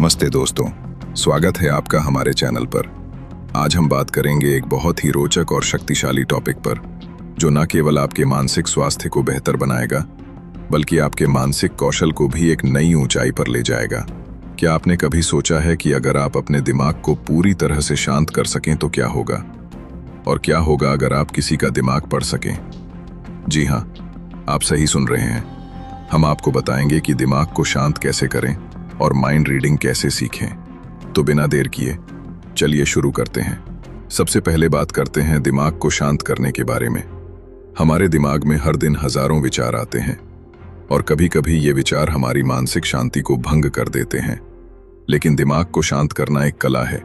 नमस्ते दोस्तों, स्वागत है आपका हमारे चैनल पर। आज हम बात करेंगे एक बहुत ही रोचक और शक्तिशाली टॉपिक पर, जो न केवल आपके मानसिक स्वास्थ्य को बेहतर बनाएगा, बल्कि आपके मानसिक कौशल को भी एक नई ऊंचाई पर ले जाएगा। क्या आपने कभी सोचा है कि अगर आप अपने दिमाग को पूरी तरह से शांत कर सकें तो क्या होगा? और क्या होगा अगर आप किसी का दिमाग पढ़ सकें? जी हाँ, आप सही सुन रहे हैं। हम आपको बताएंगे कि दिमाग को शांत कैसे करें और माइंड रीडिंग कैसे सीखें। तो बिना देर किए चलिए शुरू करते हैं। सबसे पहले बात करते हैं दिमाग को शांत करने के बारे में। हमारे दिमाग में हर दिन हजारों विचार आते हैं और कभी-कभी ये विचार हमारी मानसिक शांति को भंग कर देते हैं। लेकिन दिमाग को शांत करना एक कला है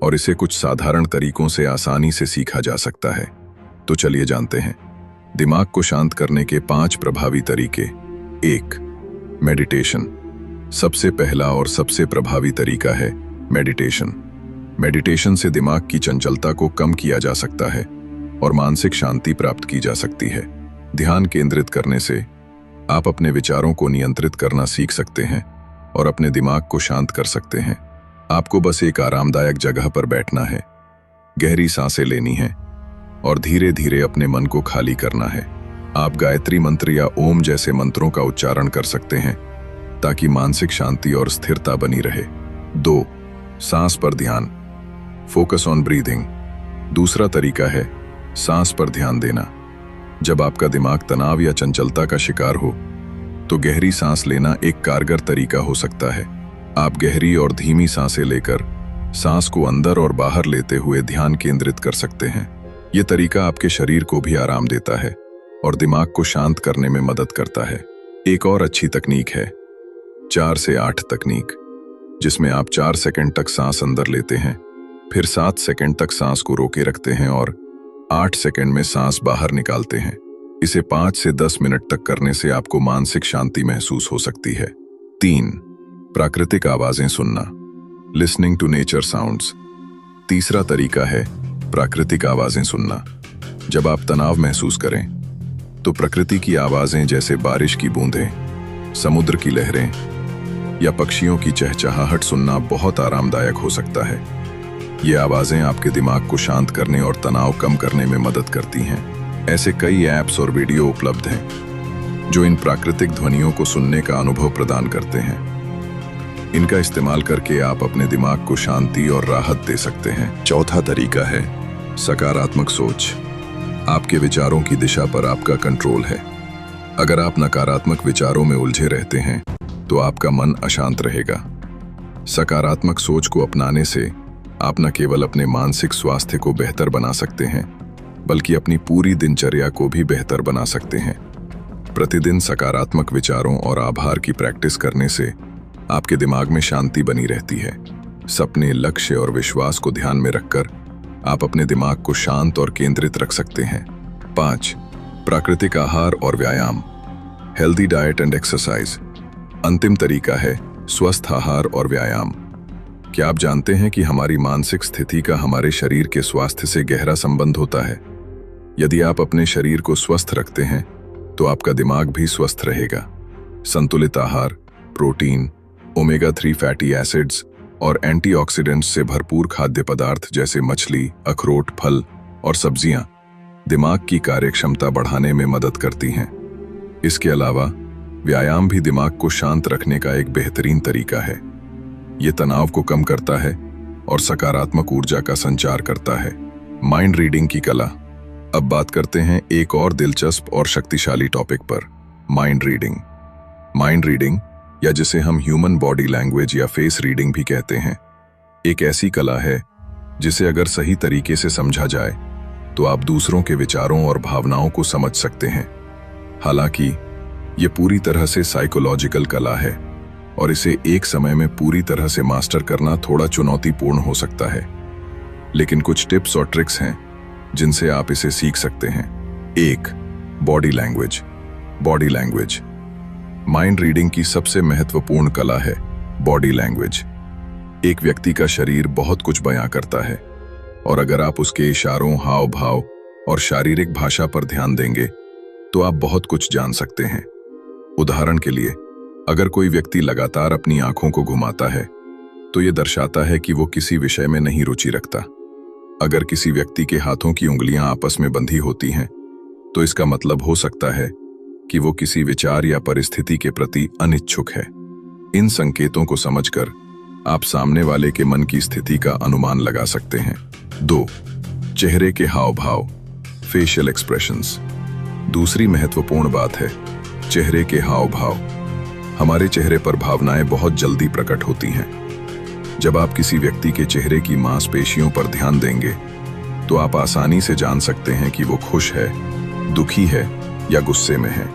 और इसे कुछ साधारण तरीकों से आसानी से सीखा जा सकता है। तो चलिए जानते हैं दिमाग को शांत करने के 5 प्रभावी तरीके। 1. मेडिटेशन। सबसे पहला और सबसे प्रभावी तरीका है मेडिटेशन। मेडिटेशन से दिमाग की चंचलता को कम किया जा सकता है और मानसिक शांति प्राप्त की जा सकती है। ध्यान केंद्रित करने से आप अपने विचारों को नियंत्रित करना सीख सकते हैं और अपने दिमाग को शांत कर सकते हैं। आपको बस एक आरामदायक जगह पर बैठना है, गहरी सांसें लेनी है और धीरे धीरे अपने मन को खाली करना है। आप गायत्री मंत्र या ओम जैसे मंत्रों का उच्चारण कर सकते हैं ताकि मानसिक शांति और स्थिरता बनी रहे। 2. सांस पर ध्यान। Focus on breathing. दूसरा तरीका है सांस पर ध्यान देना। जब आपका दिमाग तनाव या चंचलता का शिकार हो तो गहरी सांस लेना एक कारगर तरीका हो सकता है। आप गहरी और धीमी सांसें लेकर सांस को अंदर और बाहर लेते हुए ध्यान केंद्रित कर सकते हैं। यह तरीका आपके शरीर को भी आराम देता है और दिमाग को शांत करने में मदद करता है। एक और अच्छी तकनीक है 4 से 8 तकनीक, जिसमें आप 4 सेकंड तक सांस अंदर लेते हैं, फिर 7 सेकंड तक सांस को रोके रखते हैं और 8 सेकंड में सांस बाहर निकालते हैं। इसे 5 से 10 मिनट तक करने से आपको मानसिक शांति महसूस हो सकती है। 3. प्राकृतिक आवाजें सुनना। Listening to nature sounds. तीसरा तरीका है प्राकृतिक आवाजें सुनना। जब आप तनाव महसूस करें तो प्रकृति की आवाजें जैसे बारिश की बूंदें, समुद्र की लहरें या पक्षियों की चहचहाहट सुनना बहुत आरामदायक हो सकता है। ये आवाजें आपके दिमाग को शांत करने और तनाव कम करने में मदद करती हैं। ऐसे कई ऐप्स और वीडियो उपलब्ध हैं जो इन प्राकृतिक ध्वनियों को सुनने का अनुभव प्रदान करते हैं। इनका इस्तेमाल करके आप अपने दिमाग को शांति और राहत दे सकते हैं। चौथा तरीका है सकारात्मक सोच। आपके विचारों की दिशा पर आपका कंट्रोल है। अगर आप नकारात्मक विचारों में उलझे रहते हैं तो आपका मन अशांत रहेगा। सकारात्मक सोच को अपनाने से आप न केवल अपने मानसिक स्वास्थ्य को बेहतर बना सकते हैं, बल्कि अपनी पूरी दिनचर्या को भी बेहतर बना सकते हैं। प्रतिदिन सकारात्मक विचारों और आभार की प्रैक्टिस करने से आपके दिमाग में शांति बनी रहती है। सपने, लक्ष्य और विश्वास को ध्यान में रखकर आप अपने दिमाग को शांत और केंद्रित रख सकते हैं। 5. प्राकृतिक आहार और व्यायाम। Healthy diet and exercise. अंतिम तरीका है स्वस्थ आहार और व्यायाम। क्या आप जानते हैं कि हमारी मानसिक स्थिति का हमारे शरीर के स्वास्थ्य से गहरा संबंध होता है? यदि आप अपने शरीर को स्वस्थ रखते हैं तो आपका दिमाग भी स्वस्थ रहेगा। संतुलित आहार, प्रोटीन, ओमेगा 3 फैटी एसिड्स और एंटीऑक्सीडेंट्स से भरपूर खाद्य पदार्थ जैसे मछली, अखरोट, फल और सब्जियां दिमाग की कार्यक्षमता बढ़ाने में मदद करती हैं। इसके अलावा व्यायाम भी दिमाग को शांत रखने का एक बेहतरीन तरीका है। ये तनाव को कम करता है और सकारात्मक ऊर्जा का संचार करता है। माइंड रीडिंग की कला। अब बात करते हैं एक और दिलचस्प और शक्तिशाली टॉपिक पर, माइंड रीडिंग। माइंड रीडिंग, या जिसे हम ह्यूमन बॉडी लैंग्वेज या फेस रीडिंग भी कहते हैं, एक ऐसी कला है जिसे अगर सही तरीके से समझा जाए तो आप दूसरों के विचारों और भावनाओं को समझ सकते हैं। हालांकि ये पूरी तरह से साइकोलॉजिकल कला है और इसे एक समय में पूरी तरह से मास्टर करना थोड़ा चुनौतीपूर्ण हो सकता है। लेकिन कुछ टिप्स और ट्रिक्स हैं जिनसे आप इसे सीख सकते हैं। 1. Body language. Body language mind reading की सबसे महत्वपूर्ण कला है। Body language. एक व्यक्ति का शरीर बहुत कुछ बयां करता है और अगर आप उसके इशारों, हाव भाव और शारीरिक भाषा पर ध्यान देंगे तो आप बहुत कुछ जान सकते हैं। उदाहरण के लिए, अगर कोई व्यक्ति लगातार अपनी आंखों को घुमाता है तो ये दर्शाता है कि वो किसी विषय में नहीं रुचि रखता। अगर किसी व्यक्ति के हाथों की उंगलियां आपस में बंधी होती हैं, तो इसका मतलब हो सकता है कि वो किसी विचार या परिस्थिति के प्रति अनिच्छुक है। इन संकेतों को समझकर आप सामने वाले के मन की स्थिति का अनुमान लगा सकते हैं। 2. चेहरे के हाव भाव, फेशियल एक्सप्रेशंस। दूसरी महत्वपूर्ण बात है चेहरे के हाव भाव। हमारे चेहरे पर भावनाएं बहुत जल्दी प्रकट होती हैं। जब आप किसी व्यक्ति के चेहरे की मांसपेशियों पर ध्यान देंगे, तो आप आसानी से जान सकते हैं कि वो खुश है, दुखी है या गुस्से में है।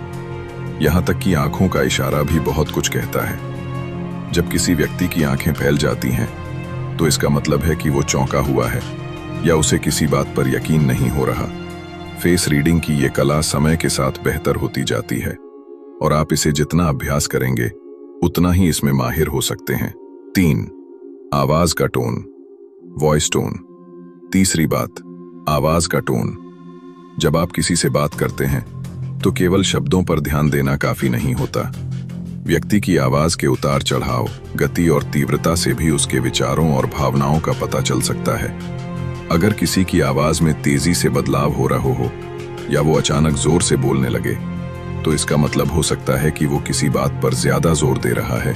यहां तक कि आंखों का इशारा भी बहुत कुछ कहता है। जब किसी व्यक्ति की आंखें फैल जाती हैं, तो इसका मतलब है कि वो चौंका हुआ है या उसे किसी बात पर यकीन नहीं हो रहा। फेस रीडिंग की ये कला समय के साथ बेहतर होती जाती है और आप इसे जितना अभ्यास करेंगे उतना ही इसमें माहिर हो सकते हैं। 3. आवाज का टोन, वॉइस टोन। तीसरी बात, आवाज का टोन। जब आप किसी से बात करते हैं तो केवल शब्दों पर ध्यान देना काफी नहीं होता। व्यक्ति की आवाज के उतार चढ़ाव, गति और तीव्रता से भी उसके विचारों और भावनाओं का पता चल सकता है। अगर किसी की आवाज में तेजी से बदलाव हो रहा हो या वो अचानक जोर से बोलने लगे, तो इसका मतलब हो सकता है कि वो किसी बात पर ज्यादा जोर दे रहा है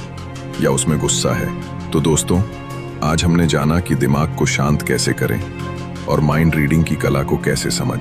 या उसमें गुस्सा है। तो दोस्तों, आज हमने जाना कि दिमाग को शांत कैसे करें और माइंड रीडिंग की कला को कैसे समझें।